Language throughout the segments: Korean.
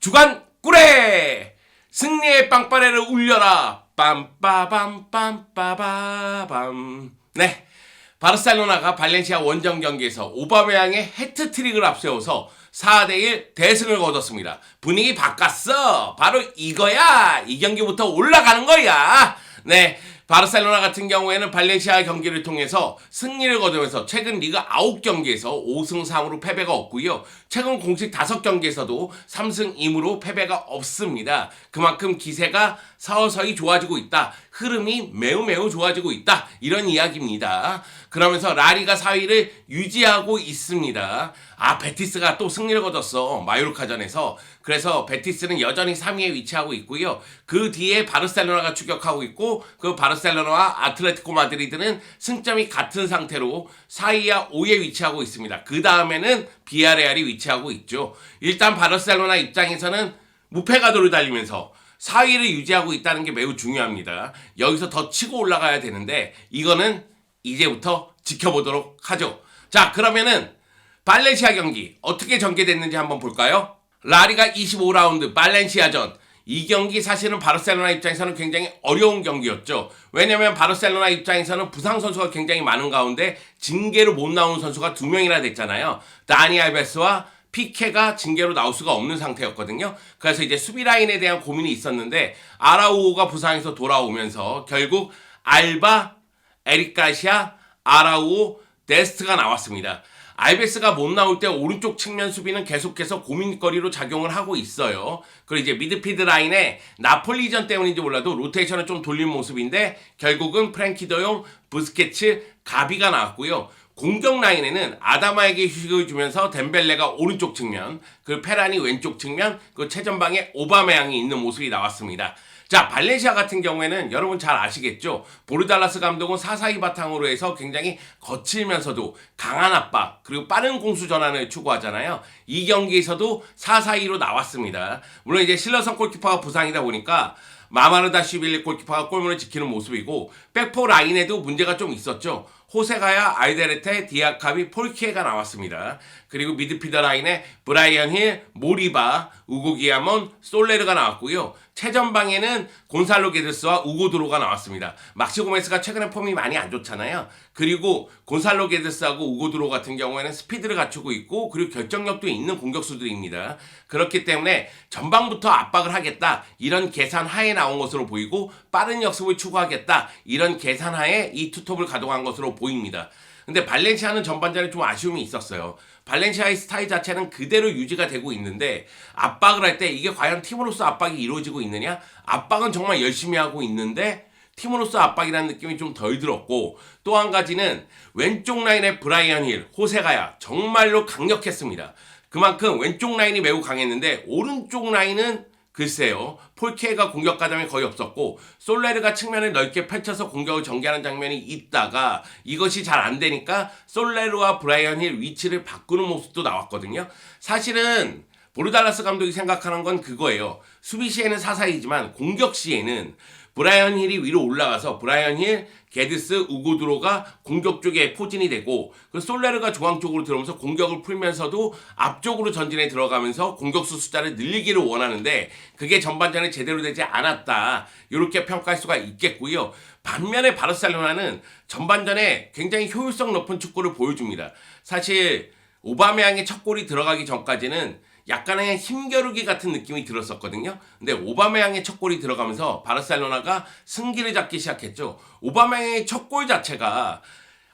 주간 꿀에 승리의 빵빠레를 울려라 빰빠밤빰빠바밤. 네, 바르셀로나가 발렌시아 원정 경기에서 오바메양의 해트트릭을 앞세워서 4대1 대승을 거뒀습니다. 분위기 바꿨어. 바로 이거야. 이 경기부터 올라가는 거야. 네, 바르셀로나 같은 경우에는 발렌시아 경기를 통해서 승리를 거두면서 최근 리그 9경기에서 5승 3무로 패배가 없고요. 최근 공식 5경기에서도 3승 2무로 패배가 없습니다. 그만큼 기세가 서서히 좋아지고 있다. 흐름이 매우 좋아지고 있다. 이런 이야기입니다. 그러면서 라리가 4위를 유지하고 있습니다. 베티스가 또 승리를 거뒀어. 마요르카전에서. 그래서 베티스는 여전히 3위에 위치하고 있고요. 그 뒤에 바르셀로나가 추격하고 있고 그 바르셀로나와 아틀레티코 마드리드는 승점이 같은 상태로 4위와 5위에 위치하고 있습니다. 그 다음에는 비아레알이 위치하고 있죠. 일단 바르셀로나 입장에서는 무패가도를 달리면서 4위를 유지하고 있다는 게 매우 중요합니다. 여기서 더 치고 올라가야 되는데 이거는 이제부터 지켜보도록 하죠. 자, 그러면은 발렌시아 경기 어떻게 전개됐는지 한번 볼까요? 라리가 25라운드 발렌시아전. 이 경기 사실은 바르셀로나 입장에서는 굉장히 어려운 경기였죠. 왜냐면 바르셀로나 입장에서는 부상 선수가 굉장히 많은 가운데 징계로 못 나오는 선수가 2명이나 됐잖아요. 다니 알베스와 피케가 징계로 나올 수가 없는 상태였거든요. 그래서 이제 수비 라인에 대한 고민이 있었는데 아라우오가 부상에서 돌아오면서 결국 알바, 에릭 가시아, 아라우오, 데스트가 나왔습니다. 알베스가 못 나올 때 오른쪽 측면 수비는 계속해서 고민거리로 작용을 하고 있어요. 그리고 이제 미드필드 라인에 나폴리전 때문인지 몰라도 로테이션을 좀 돌린 모습인데 결국은 프랭키 더용, 부스케츠, 가비가 나왔고요. 공격 라인에는 아다마에게 휴식을 주면서 덴벨레가 오른쪽 측면, 그리고 페란이 왼쪽 측면, 그리고 최전방에 오바메양이 있는 모습이 나왔습니다. 자, 발렌시아 같은 경우에는 여러분 잘 아시겠죠? 보르달라스 감독은 4-4-2 바탕으로 해서 굉장히 거칠면서도 강한 압박 그리고 빠른 공수 전환을 추구하잖아요. 이 경기에서도 4-4-2로 나왔습니다. 물론 이제 실러선 골키퍼가 부상이다 보니까 마마르다시빌리 골키퍼가 골문을 지키는 모습이고 백포 라인에도 문제가 좀 있었죠. 호세가야, 알데르테, 디아카비, 폴키에가 나왔습니다. 그리고 미드필더 라인에 브라이언 힐, 모리바, 우고 기아몬, 솔레르가 나왔고요. 최전방에는 곤살로 게드스와 우고 드로가 나왔습니다. 막시 고메스가 최근에 폼이 많이 안 좋잖아요. 그리고 곤살로 게드스하고 우고 드로 같은 경우에는 스피드를 갖추고 있고 그리고 결정력도 있는 공격수들입니다. 그렇기 때문에 전방부터 압박을 하겠다 이런 계산 하에 나온 것으로 보이고 빠른 역습을 추구하겠다 이런 계산 하에 이 투톱을 가동한 것으로 보입니다. 근데 발렌시아는 전반전에 좀 아쉬움이 있었어요. 발렌시아의 스타일 자체는 그대로 유지가 되고 있는데 압박을 할 때 이게 과연 팀으로서 압박이 이루어지고 있느냐? 압박은 정말 열심히 하고 있는데 팀으로서 압박이라는 느낌이 좀 덜 들었고 또 한 가지는 왼쪽 라인의 브라이언 힐, 호세가야 정말로 강력했습니다. 그만큼 왼쪽 라인이 매우 강했는데 오른쪽 라인은 글쎄요. 폴케가 공격 가담이 거의 없었고 솔레르가 측면을 넓게 펼쳐서 공격을 전개하는 장면이 있다가 이것이 잘 안 되니까 솔레르와 브라이언 힐 위치를 바꾸는 모습도 나왔거든요. 사실은 보르달라스 감독이 생각하는 건 그거예요. 수비 시에는 4-4-2지만 공격 시에는 브라이언 힐이 위로 올라가서 브라이언 힐, 게드스, 우고드로가 공격 쪽에 포진이 되고 그 솔레르가 중앙 쪽으로 들어오면서 공격을 풀면서도 앞쪽으로 전진에 들어가면서 공격수 숫자를 늘리기를 원하는데 그게 전반전에 제대로 되지 않았다. 이렇게 평가할 수가 있겠고요. 반면에 바르셀로나는 전반전에 굉장히 효율성 높은 축구를 보여줍니다. 사실 오바메양의 첫 골이 들어가기 전까지는 약간의 힘겨루기 같은 느낌이 들었었거든요. 근데 오바메양의 첫 골이 들어가면서 바르셀로나가 승기를 잡기 시작했죠. 오바메양의 첫 골 자체가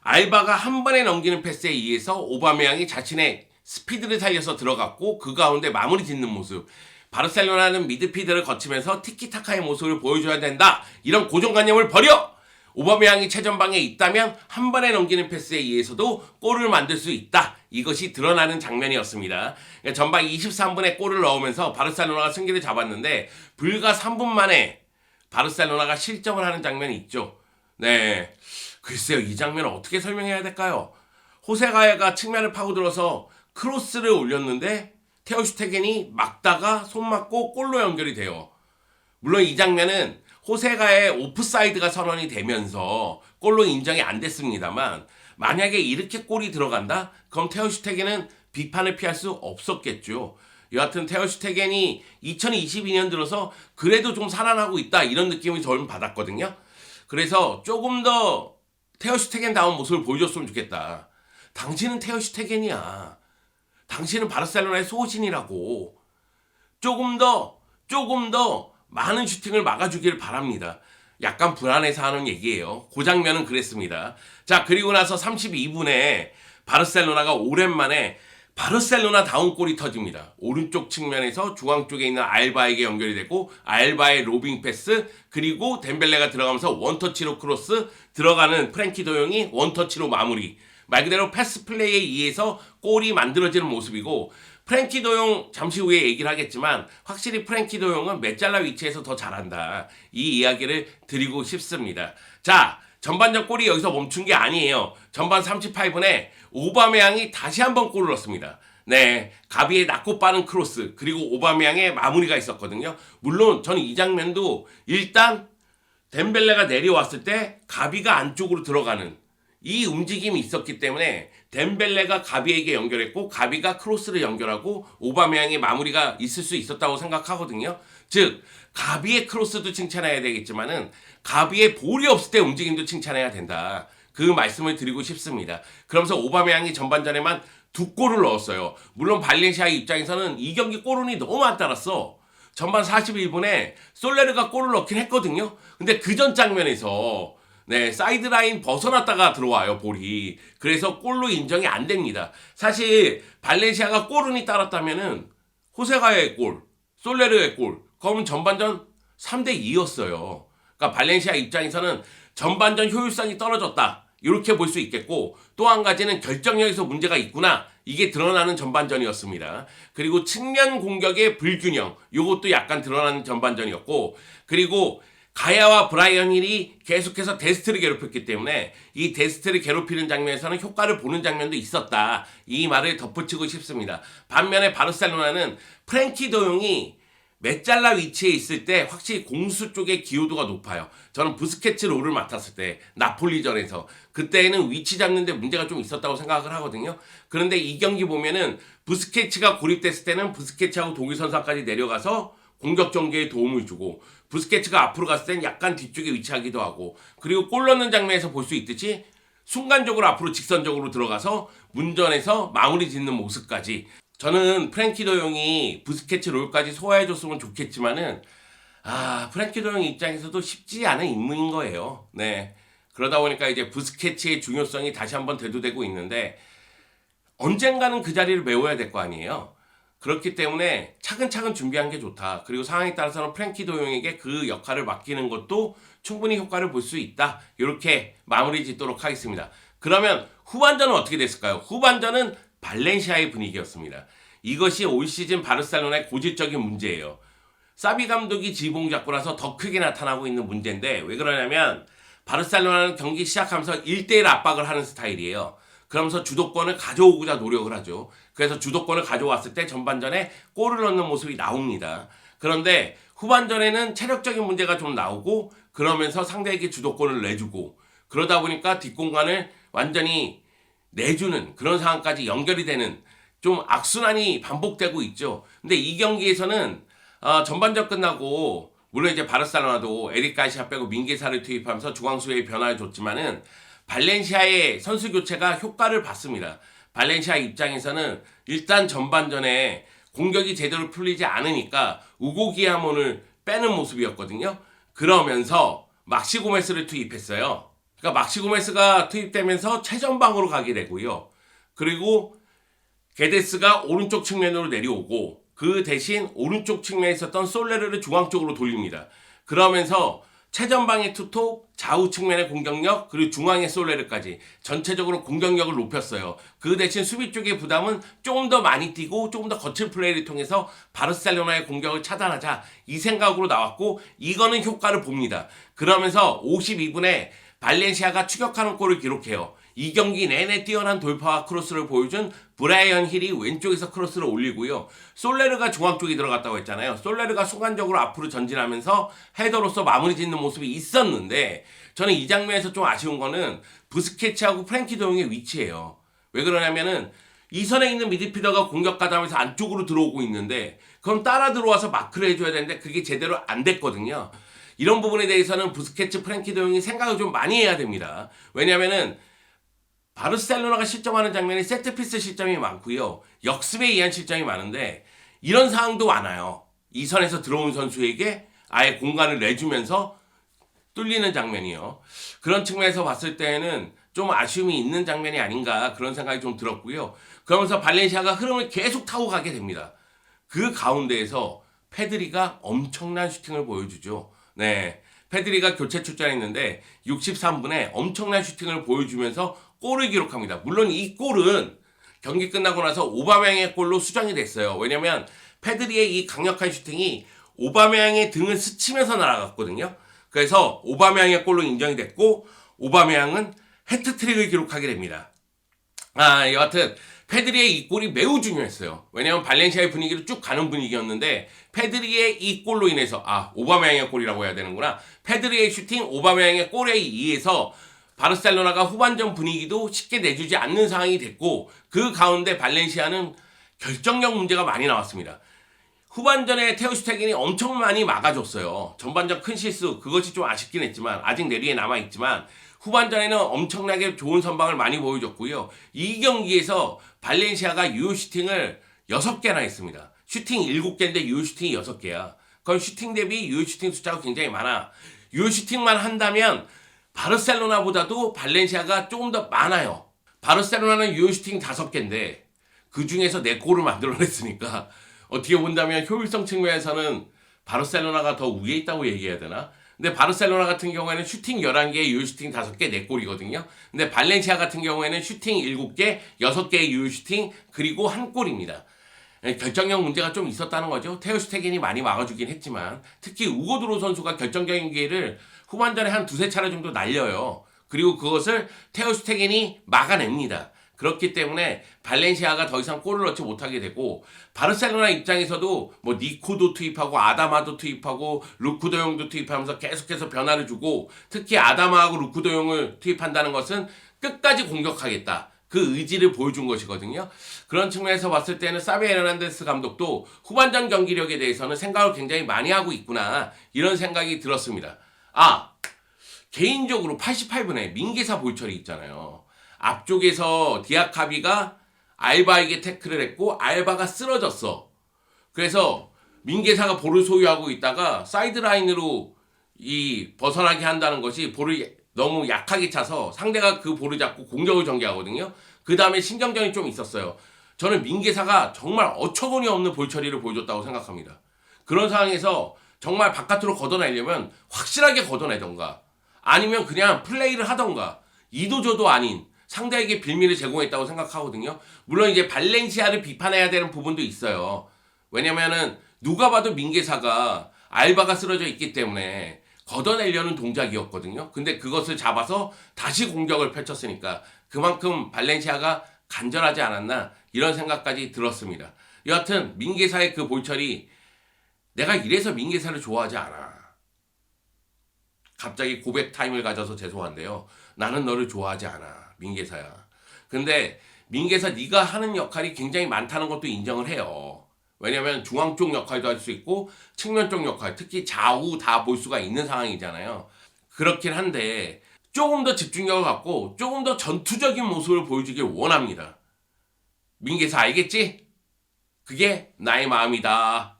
알바가 한 번에 넘기는 패스에 의해서 오바메양이 자신의 스피드를 살려서 들어갔고 그 가운데 마무리 짓는 모습. 바르셀로나는 미드필더를 거치면서 티키타카의 모습을 보여줘야 된다. 이런 고정관념을 버려! 오바메양이 최전방에 있다면 한 번에 넘기는 패스에 의해서도 골을 만들 수 있다. 이것이 드러나는 장면이었습니다. 전반 23분에 골을 넣으면서 바르셀로나가 승기를 잡았는데 불과 3분 만에 바르셀로나가 실점을 하는 장면이 있죠. 네, 글쎄요. 이 장면을 어떻게 설명해야 될까요? 호세가야가 측면을 파고들어서 크로스를 올렸는데 테오 슈테겐이 막다가 손 맞고 골로 연결이 돼요. 물론 이 장면은 호세가의 오프사이드가 선언이 되면서 골로 인정이 안 됐습니다만 만약에 이렇게 골이 들어간다? 그럼 테오 슈테겐은 비판을 피할 수 없었겠죠. 여하튼 테어슈테겐이 2022년 들어서 그래도 좀 살아나고 있다 이런 느낌을 저는 받았거든요. 그래서 조금 더 테어슈테겐다운 모습을 보여줬으면 좋겠다. 당신은 테어슈테겐이야. 당신은 바르셀로나의 소신이라고. 조금 더 많은 슈팅을 막아주길 바랍니다. 약간 불안해서 하는 얘기예요. 그 장면은 그랬습니다. 자, 그리고 나서 32분에 바르셀로나가 오랜만에 바르셀로나다운 골이 터집니다. 오른쪽 측면에서 중앙 쪽에 있는 알바에게 연결이 되고 알바의 로빙 패스 그리고 덴벨레가 들어가면서 원터치로 크로스 들어가는 프랭키 도용이 원터치로 마무리. 말 그대로 패스 플레이에 의해서 골이 만들어지는 모습이고 프랭키 도용 잠시 후에 얘기를 하겠지만 확실히 프랭키 도용은 메잘라 위치에서 더 잘한다. 이 이야기를 드리고 싶습니다. 자, 전반전 골이 여기서 멈춘 게 아니에요. 전반 38분에 오바메양이 다시 한번 골을 넣었습니다. 네, 가비의 낮고 빠른 크로스 그리고 오바메양의 마무리가 있었거든요. 물론 저는 이 장면도 일단 덴벨레가 내려왔을 때 가비가 안쪽으로 들어가는 이 움직임이 있었기 때문에 덴벨레가 가비에게 연결했고 가비가 크로스를 연결하고 오바메양의 마무리가 있을 수 있었다고 생각하거든요. 즉 가비의 크로스도 칭찬해야 되겠지만은 가비의 볼이 없을 때 움직임도 칭찬해야 된다. 그 말씀을 드리고 싶습니다. 그러면서 오바메양이 전반전에만 2골을 넣었어요. 물론 발렌시아의 입장에서는 이 경기 골운이 너무 안 따랐어. 전반 41분에 솔레르가 골을 넣긴 했거든요. 근데 그 전 장면에서 네, 사이드라인 벗어났다가 들어와요, 볼이. 그래서 골로 인정이 안 됩니다. 사실 발렌시아가 골운이 따랐다면은 호세가의 골, 솔레르의 골, 그러면 전반전 3대2였어요. 그러니까 발렌시아 입장에서는 전반전 효율성이 떨어졌다. 이렇게 볼 수 있겠고 또 한 가지는 결정력에서 문제가 있구나. 이게 드러나는 전반전이었습니다. 그리고 측면 공격의 불균형, 이것도 약간 드러나는 전반전이었고 그리고 가야와 브라이언 힐이 계속해서 데스트를 괴롭혔기 때문에 이 데스트를 괴롭히는 장면에서는 효과를 보는 장면도 있었다. 이 말을 덧붙이고 싶습니다. 반면에 바르셀로나는 프랭키 도용이 메잘라 위치에 있을 때 확실히 공수 쪽의 기여도가 높아요. 저는 부스케츠 롤을 맡았을 때 나폴리전에서 그때는 위치 잡는 데 문제가 좀 있었다고 생각을 하거든요. 그런데 이 경기 보면은 부스케츠가 고립됐을 때는 부스케츠하고 독일선수까지 내려가서 공격 전개에 도움을 주고 부스케츠가 앞으로 갔을 땐 약간 뒤쪽에 위치하기도 하고 그리고 골 넣는 장면에서 볼 수 있듯이 순간적으로 앞으로 직선적으로 들어가서 문전에서 마무리 짓는 모습까지 저는 프랭키 도용이 부스케츠 롤까지 소화해줬으면 좋겠지만은 프랭키 도용 입장에서도 쉽지 않은 임무인 거예요. 네, 그러다 보니까 이제 부스케츠의 중요성이 다시 한번 대두되고 있는데 언젠가는 그 자리를 메워야 될 거 아니에요. 그렇기 때문에 차근차근 준비한 게 좋다. 그리고 상황에 따라서는 프랭키 도용에게 그 역할을 맡기는 것도 충분히 효과를 볼 수 있다. 이렇게 마무리 짓도록 하겠습니다. 그러면 후반전은 어떻게 됐을까요? 후반전은 발렌시아의 분위기였습니다. 이것이 올 시즌 바르셀로나의 고질적인 문제예요. 사비 감독이 지붕 잡고 나서 더 크게 나타나고 있는 문제인데 왜 그러냐면 바르셀로나는 경기 시작하면서 1대1 압박을 하는 스타일이에요. 그러면서 주도권을 가져오고자 노력을 하죠. 그래서 주도권을 가져왔을 때 전반전에 골을 넣는 모습이 나옵니다. 그런데 후반전에는 체력적인 문제가 좀 나오고 그러면서 상대에게 주도권을 내주고 그러다 보니까 뒷공간을 완전히 내주는 그런 상황까지 연결이 되는 좀 악순환이 반복되고 있죠. 근데 이 경기에서는 전반전 끝나고 물론 이제 바르셀로나도 에릭 가시아 빼고 민게사를 투입하면서 중앙수의 변화를 줬지만은 발렌시아의 선수 교체가 효과를 봤습니다. 발렌시아 입장에서는 일단 전반전에 공격이 제대로 풀리지 않으니까 우고 기아몬을 빼는 모습이었거든요. 그러면서 막시 고메스를 투입했어요. 그러니까 막시 고메스가 투입되면서 최전방으로 가게 되고요. 그리고 게데스가 오른쪽 측면으로 내려오고 그 대신 오른쪽 측면에 있었던 솔레르를 중앙 쪽으로 돌립니다. 그러면서 최전방의 투톱, 좌우 측면의 공격력, 그리고 중앙의 솔레르까지 전체적으로 공격력을 높였어요. 그 대신 수비 쪽의 부담은 조금 더 많이 뛰고 조금 더 거친 플레이를 통해서 바르셀로나의 공격을 차단하자 이 생각으로 나왔고 이거는 효과를 봅니다. 그러면서 52분에 발렌시아가 추격하는 골을 기록해요. 이 경기 내내 뛰어난 돌파와 크로스를 보여준 브라이언 힐이 왼쪽에서 크로스를 올리고요. 솔레르가 중앙 쪽에 들어갔다고 했잖아요. 솔레르가 순간적으로 앞으로 전진하면서 헤더로서 마무리 짓는 모습이 있었는데 저는 이 장면에서 좀 아쉬운 거는 부스케츠하고 프랭키 도용의 위치예요. 왜 그러냐면은 이 선에 있는 미드필더가 공격하다면서 안쪽으로 들어오고 있는데 그럼 따라 들어와서 마크를 해줘야 되는데 그게 제대로 안 됐거든요. 이런 부분에 대해서는 부스케츠, 프랭키 드 용이 생각을 좀 많이 해야 됩니다. 왜냐면은 바르셀로나가 실점하는 장면이 세트피스 실점이 많고요. 역습에 의한 실점이 많은데 이런 상황도 많아요. 이 선에서 들어온 선수에게 아예 공간을 내주면서 뚫리는 장면이요. 그런 측면에서 봤을 때는 좀 아쉬움이 있는 장면이 아닌가 그런 생각이 좀 들었고요. 그러면서 발렌시아가 흐름을 계속 타고 가게 됩니다. 그 가운데에서 페드리가 엄청난 슈팅을 보여주죠. 네, 페드리가 교체 출전했는데 63분에 엄청난 슈팅을 보여주면서 골을 기록합니다. 물론 이 골은 경기 끝나고 나서 오바메양의 골로 수정이 됐어요. 왜냐면 페드리의 이 강력한 슈팅이 오바메양의 등을 스치면서 날아갔거든요. 그래서 오바메양의 골로 인정이 됐고 오바메양은 해트트릭을 기록하게 됩니다. 여하튼 페드리의 이 골이 매우 중요했어요. 왜냐하면 발렌시아의 분위기로 쭉 가는 분위기였는데 페드리의 이 골로 인해서 오바메양의 골이라고 해야 되는구나. 페드리의 슈팅, 오바메양의 골에 의해서 바르셀로나가 후반전 분위기도 쉽게 내주지 않는 상황이 됐고 그 가운데 발렌시아는 결정력 문제가 많이 나왔습니다. 후반전에 테오 슈테겐이 엄청 많이 막아줬어요. 전반전 큰 실수 그것이 좀 아쉽긴 했지만 아직 내리에 남아있지만 후반전에는 엄청나게 좋은 선방을 많이 보여줬고요. 이 경기에서 발렌시아가 유효 슈팅을 6개나 했습니다. 슈팅 7개인데 유효 슈팅이 6개야. 그럼 슈팅 대비 유효 슈팅 숫자가 굉장히 많아. 유효 슈팅만 한다면 바르셀로나보다도 발렌시아가 조금 더 많아요. 바르셀로나는 유효 슈팅 5개인데 그 중에서 4골을 만들어냈으니까 어떻게 본다면 효율성 측면에서는 바르셀로나가 더 위에 있다고 얘기해야 되나? 근데 바르셀로나 같은 경우에는 슈팅 11개, 유효 슈팅 5개, 4골이거든요. 근데 발렌시아 같은 경우에는 슈팅 7개, 6개의 유효 슈팅, 그리고 1골입니다. 결정력 문제가 좀 있었다는 거죠. 테오 슈테겐이 많이 막아주긴 했지만 특히 우고 드로 선수가 결정적인 기회를 후반전에 한 2-3차례 정도 날려요. 그리고 그것을 테오 슈테겐이 막아냅니다. 그렇기 때문에 발렌시아가 더 이상 골을 넣지 못하게 되고 바르셀로나 입장에서도 뭐 니코도 투입하고 아다마도 투입하고 루크도용도 투입하면서 계속해서 변화를 주고 특히 아다마하고 루크도용을 투입한다는 것은 끝까지 공격하겠다. 그 의지를 보여준 것이거든요. 그런 측면에서 봤을 때는 사비 에르난데스 감독도 후반전 경기력에 대해서는 생각을 굉장히 많이 하고 있구나 이런 생각이 들었습니다. 개인적으로 88분에 민기사 볼처리 있잖아요. 앞쪽에서 디아카비가 알바에게 태클을 했고 알바가 쓰러졌어. 그래서 민게사가 볼을 소유하고 있다가 사이드라인으로 벗어나게 한다는 것이 볼을 너무 약하게 차서 상대가 그 볼을 잡고 공격을 전개하거든요. 그 다음에 신경전이 좀 있었어요. 저는 민게사가 정말 어처구니 없는 볼 처리를 보여줬다고 생각합니다. 그런 상황에서 정말 바깥으로 걷어내려면 확실하게 걷어내던가 아니면 그냥 플레이를 하던가 이도저도 아닌 상대에게 빌미를 제공했다고 생각하거든요. 물론 이제 발렌시아를 비판해야 되는 부분도 있어요. 왜냐면은 누가 봐도 민게사가 알바가 쓰러져 있기 때문에 걷어내려는 동작이었거든요. 근데 그것을 잡아서 다시 공격을 펼쳤으니까 그만큼 발렌시아가 간절하지 않았나 이런 생각까지 들었습니다. 여하튼 민게사의 그 볼처리 내가 이래서 민게사를 좋아하지 않아. 갑자기 고백 타임을 가져서 죄송한데요. 나는 너를 좋아하지 않아. 민게사야. 근데 민게사 네가 하는 역할이 굉장히 많다는 것도 인정을 해요. 왜냐면 중앙 쪽 역할도 할 수 있고 측면 쪽 역할, 특히 좌우 다 볼 수가 있는 상황이잖아요. 그렇긴 한데 조금 더 집중력을 갖고 조금 더 전투적인 모습을 보여주길 원합니다. 민게사 알겠지? 그게 나의 마음이다.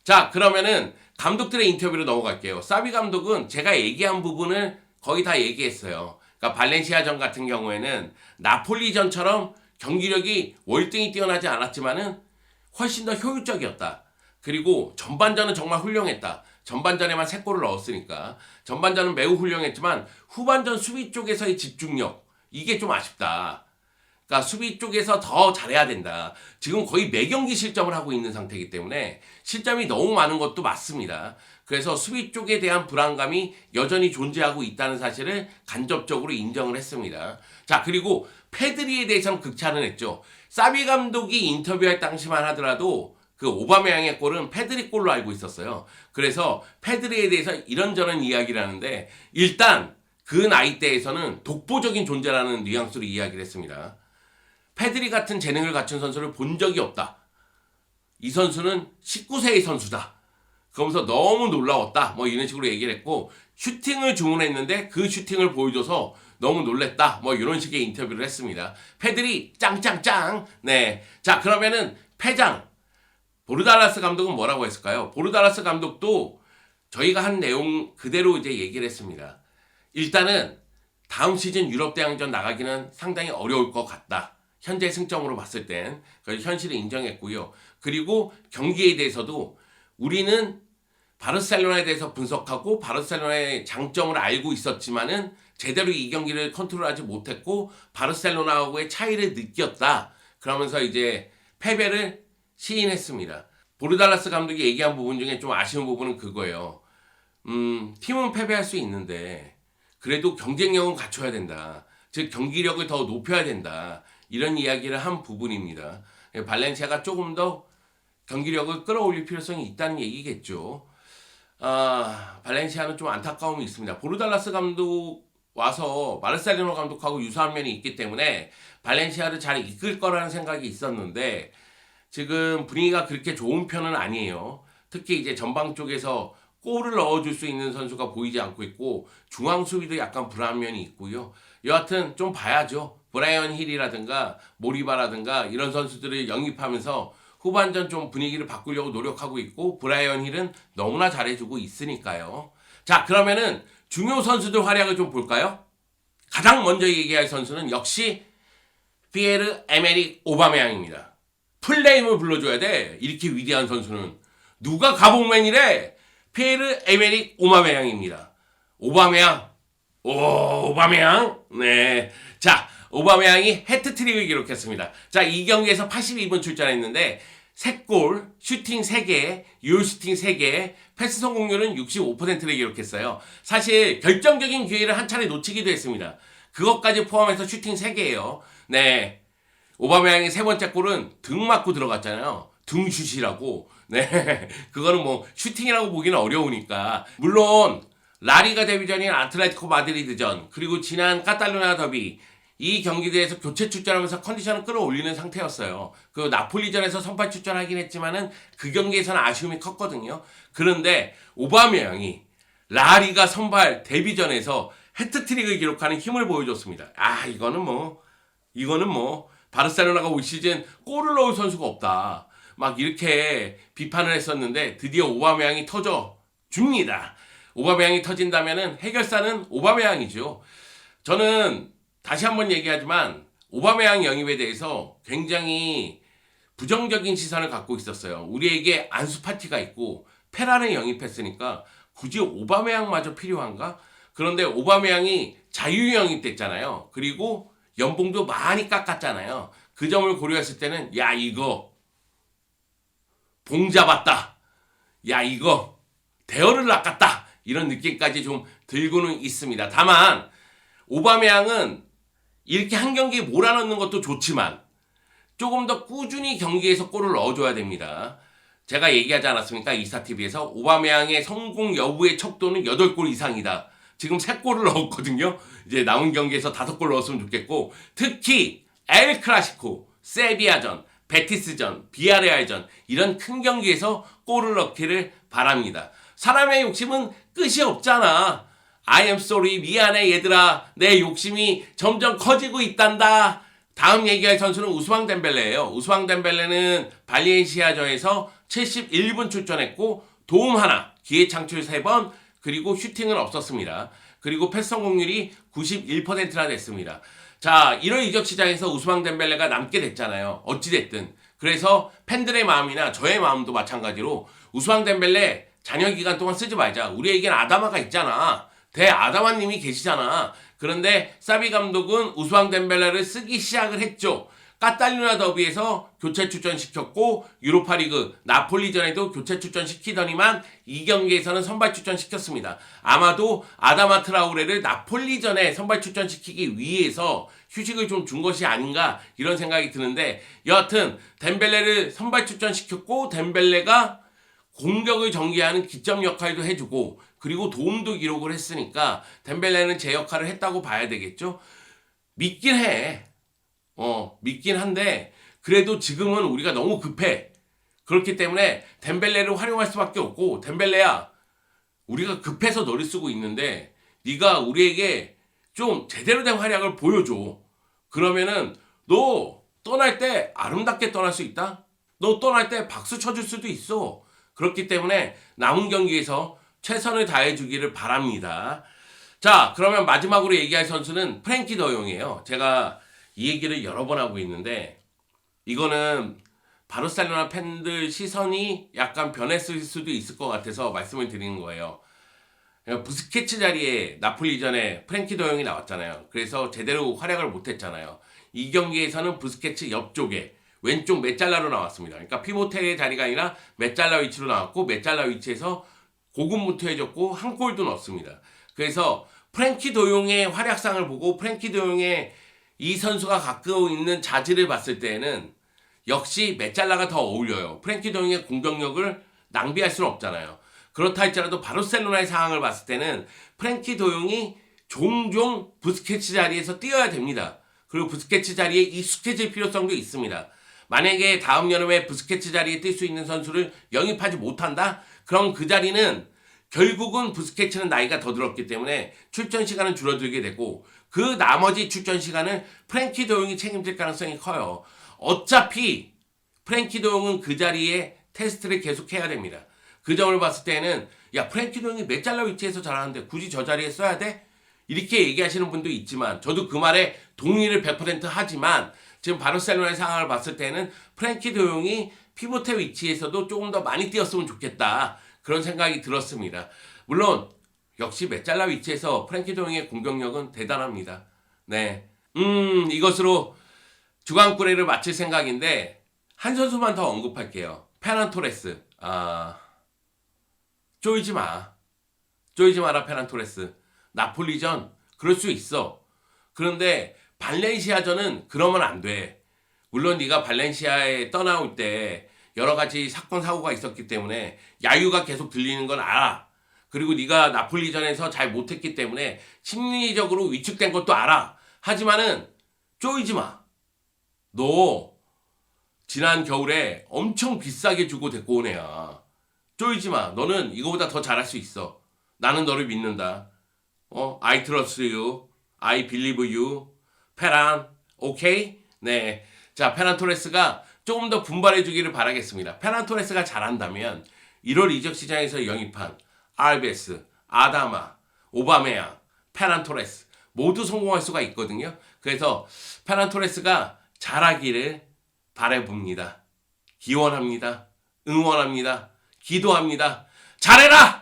자, 그러면은 감독들의 인터뷰로 넘어갈게요. 사비 감독은 제가 얘기한 부분을 거의 다 얘기했어요. 그러니까 발렌시아전 같은 경우에는 나폴리전처럼 경기력이 월등히 뛰어나지 않았지만은 훨씬 더 효율적이었다. 그리고 전반전은 정말 훌륭했다. 전반전에만 3골을 넣었으니까 전반전은 매우 훌륭했지만 후반전 수비 쪽에서의 집중력 이게 좀 아쉽다. 그러니까 수비 쪽에서 더 잘해야 된다. 지금 거의 매경기 실점을 하고 있는 상태이기 때문에 실점이 너무 많은 것도 맞습니다. 그래서 수비 쪽에 대한 불안감이 여전히 존재하고 있다는 사실을 간접적으로 인정을 했습니다. 자, 그리고 페드리에 대해서는 극찬을 했죠. 사비 감독이 인터뷰할 당시만 하더라도 그 오바메양의 골은 페드리 골로 알고 있었어요. 그래서 페드리에 대해서 이런저런 이야기를 하는데 일단 그 나이대에서는 독보적인 존재라는 뉘앙스로 이야기를 했습니다. 페드리 같은 재능을 갖춘 선수를 본 적이 없다. 이 선수는 19세의 선수다. 그러면서 너무 놀라웠다. 뭐 이런 식으로 얘기를 했고, 슈팅을 주문했는데 그 슈팅을 보여줘서 너무 놀랬다. 뭐 이런 식의 인터뷰를 했습니다. 페드리 짱짱짱. 네. 자, 그러면은 패장 보르달라스 감독은 뭐라고 했을까요? 보르달라스 감독도 저희가 한 내용 그대로 이제 얘기를 했습니다. 일단은 다음 시즌 유럽 대항전 나가기는 상당히 어려울 것 같다. 현재 승점으로 봤을 땐 그래서 현실을 인정했고요. 그리고 경기에 대해서도 우리는 바르셀로나에 대해서 분석하고 바르셀로나의 장점을 알고 있었지만은 제대로 이 경기를 컨트롤하지 못했고 바르셀로나하고의 차이를 느꼈다. 그러면서 이제 패배를 시인했습니다. 보르달라스 감독이 얘기한 부분 중에 좀 아쉬운 부분은 그거예요. 팀은 패배할 수 있는데 그래도 경쟁력은 갖춰야 된다. 즉 경기력을 더 높여야 된다. 이런 이야기를 한 부분입니다. 발렌시아가 조금 더 경기력을 끌어올릴 필요성이 있다는 얘기겠죠. 발렌시아는 좀 안타까움이 있습니다. 보르달라스 감독 와서 마르셀리노 감독하고 유사한 면이 있기 때문에 발렌시아를 잘 이끌 거라는 생각이 있었는데 지금 분위기가 그렇게 좋은 편은 아니에요. 특히 이제 전방 쪽에서 골을 넣어줄 수 있는 선수가 보이지 않고 있고 중앙 수비도 약간 불안한 면이 있고요. 여하튼 좀 봐야죠. 브라이언 힐이라든가 모리바라든가 이런 선수들을 영입하면서 후반전 좀 분위기를 바꾸려고 노력하고 있고 브라이언 힐은 너무나 잘해주고 있으니까요. 자, 그러면은 중요 선수들 활약을 좀 볼까요? 가장 먼저 얘기할 선수는 역시 피에르 에메릭 오바메양입니다. 플레임을 불러줘야 돼. 이렇게 위대한 선수는. 누가 가봉맨이래? 피에르 에메릭 오바메양입니다. 오바메양. 오바메양. 네. 자, 오바메양이 해트트릭을 기록했습니다. 자, 이 경기에서 82분 출전했는데 3골, 슈팅 3개, 유효 슈팅 3개, 패스 성공률은 65%를 기록했어요. 사실 결정적인 기회를 한 차례 놓치기도 했습니다. 그것까지 포함해서 슈팅 3개예요. 네. 오바메양의 세 번째 골은 등 맞고 들어갔잖아요. 등슛이라고. 네. 그거는 뭐 슈팅이라고 보기는 어려우니까. 물론 라리가 데뷔전인 아틀레티코 마드리드전 그리고 지난 카탈루냐 더비 이 경기대에서 교체 출전하면서 컨디션을 끌어올리는 상태였어요. 그 나폴리전에서 선발 출전하긴 했지만은 그 경기에서는 아쉬움이 컸거든요. 그런데 오바메양이 라리가 선발 데뷔전에서 해트트릭을 기록하는 힘을 보여줬습니다. 이거는 뭐 바르셀로나가 올 시즌 골을 넣을 선수가 없다. 막 이렇게 비판을 했었는데 드디어 오바메양이 터져 줍니다. 오바메양이 터진다면은 해결사는 오바메양이죠. 저는 다시 한번 얘기하지만 오바메양 영입에 대해서 굉장히 부정적인 시선을 갖고 있었어요. 우리에게 안수파티가 있고 페란을 영입했으니까 굳이 오바메양마저 필요한가? 그런데 오바메양이 자유 영입됐잖아요. 그리고 연봉도 많이 깎았잖아요. 그 점을 고려했을 때는 야 이거 봉 잡았다. 야 이거 대어를 낚았다. 이런 느낌까지 좀 들고는 있습니다. 다만 오바메양은 이렇게 한 경기에 몰아넣는 것도 좋지만 조금 더 꾸준히 경기에서 골을 넣어줘야 됩니다. 제가 얘기하지 않았습니까? 이스타TV에서 오바메양의 성공 여부의 척도는 8골 이상이다. 지금 3골을 넣었거든요. 이제 남은 경기에서 5골 넣었으면 좋겠고 특히 엘 클라시코, 세비야전, 베티스전, 비아레알전 이런 큰 경기에서 골을 넣기를 바랍니다. 사람의 욕심은 끝이 없잖아. I am sorry. 미안해 얘들아. 내 욕심이 점점 커지고 있단다. 다음 얘기할 선수는 우스망 덴벨레예요. 우스망 덴벨레는 발렌시아전에서 71분 출전했고 도움 하나, 기회 창출 3번, 그리고 슈팅은 없었습니다. 그리고 패스 성공률이 91%나 됐습니다. 자, 1월 이적 시장에서 우스망 덴벨레가 남게 됐잖아요. 어찌됐든. 그래서 팬들의 마음이나 저의 마음도 마찬가지로 우스망 덴벨레 잔여 기간 동안 쓰지 말자. 우리에겐 아다마가 있잖아. 대아다마님이 계시잖아. 그런데 사비 감독은 우스망 덴벨레를 쓰기 시작을 했죠. 카탈루냐 더비에서 교체 출전시켰고 유로파리그 나폴리전에도 교체 출전시키더니만 이 경기에서는 선발 출전시켰습니다. 아마도 아다마 트라우레를 나폴리전에 선발 출전시키기 위해서 휴식을 좀 준 것이 아닌가 이런 생각이 드는데 여하튼 덴벨레를 선발 출전시켰고 덴벨레가 공격을 전개하는 기점 역할도 해주고 그리고 도움도 기록을 했으니까 덴벨레는 제 역할을 했다고 봐야 되겠죠. 믿긴 해. 믿긴 한데 그래도 지금은 우리가 너무 급해. 그렇기 때문에 덴벨레를 활용할 수밖에 없고 덴벨레야 우리가 급해서 너를 쓰고 있는데 네가 우리에게 좀 제대로 된 활약을 보여줘. 그러면은 너 떠날 때 아름답게 떠날 수 있다. 너 떠날 때 박수 쳐줄 수도 있어. 그렇기 때문에 남은 경기에서 최선을 다해주기를 바랍니다. 자, 그러면 마지막으로 얘기할 선수는 프랭키 더용이에요. 제가 이 얘기를 여러 번 하고 있는데 이거는 바르셀로나 팬들 시선이 약간 변했을 수도 있을 것 같아서 말씀을 드리는 거예요. 부스케츠 자리에 나폴리전에 프랭키 더용이 나왔잖아요. 그래서 제대로 활약을 못했잖아요. 이 경기에서는 부스케츠 옆쪽에 왼쪽 메잘라로 나왔습니다. 그러니까 피보테의 자리가 아니라 메잘라 위치로 나왔고 메잘라 위치에서 고군분투해줬고 한 골도 넣었습니다. 그래서 프랭키 도용의 활약상을 보고 프랭키 도용의 이 선수가 갖고 있는 자질을 봤을 때에는 역시 메잘라가 더 어울려요. 프랭키 도용의 공격력을 낭비할 수는 없잖아요. 그렇다 할지라도 바르셀로나의 상황을 봤을 때는 프랭키 도용이 종종 부스케츠 자리에서 뛰어야 됩니다. 그리고 부스케츠 자리에 익숙해질 필요성도 있습니다. 만약에 다음 여름에 부스케츠 자리에 뛸 수 있는 선수를 영입하지 못한다? 그럼 그 자리는 결국은 부스케츠는 나이가 더 들었기 때문에 출전 시간은 줄어들게 되고 그 나머지 출전 시간을 프랭키 도용이 책임질 가능성이 커요. 어차피 프랭키 도용은 그 자리에 테스트를 계속해야 됩니다. 그 점을 봤을 때는 야 프랭키 도용이 메잘라 위치에서 잘하는데 굳이 저 자리에 써야 돼? 이렇게 얘기하시는 분도 있지만 저도 그 말에 동의를 100% 하지만 지금 바르셀로나의 상황을 봤을 때는 프랭키 도용이 피보테 위치에서도 조금 더 많이 뛰었으면 좋겠다. 그런 생각이 들었습니다. 물론 역시 메잘라 위치에서 프랭키 도용의 공격력은 대단합니다. 네, 이것으로 주간꾸레를 마칠 생각인데 한 선수만 더 언급할게요. 페란 토레스. 쪼이지 마. 쪼이지 마라 페란 토레스. 나폴리전 그럴 수 있어. 그런데 발렌시아전은 그러면 안 돼. 물론 네가 발렌시아에 떠나올 때 여러 가지 사건 사고가 있었기 때문에 야유가 계속 들리는 건 알아. 그리고 네가 나폴리전에서 잘 못했기 때문에 심리적으로 위축된 것도 알아. 하지만은 쪼이지 마. 너 지난 겨울에 엄청 비싸게 주고 데리고 온 애야. 쪼이지 마. 너는 이거보다 더 잘할 수 있어. 나는 너를 믿는다. I trust you. I believe you. 페란, 오케이? 네. 자, 페란 토레스가 조금 더 분발해 주기를 바라겠습니다. 페란 토레스가 잘한다면 1월 이적 시장에서 영입한 알베스, 아다마, 오바메양, 페란 토레스 모두 성공할 수가 있거든요. 그래서 페란 토레스가 잘하기를 바라봅니다. 기원합니다. 응원합니다. 기도합니다. 잘해라!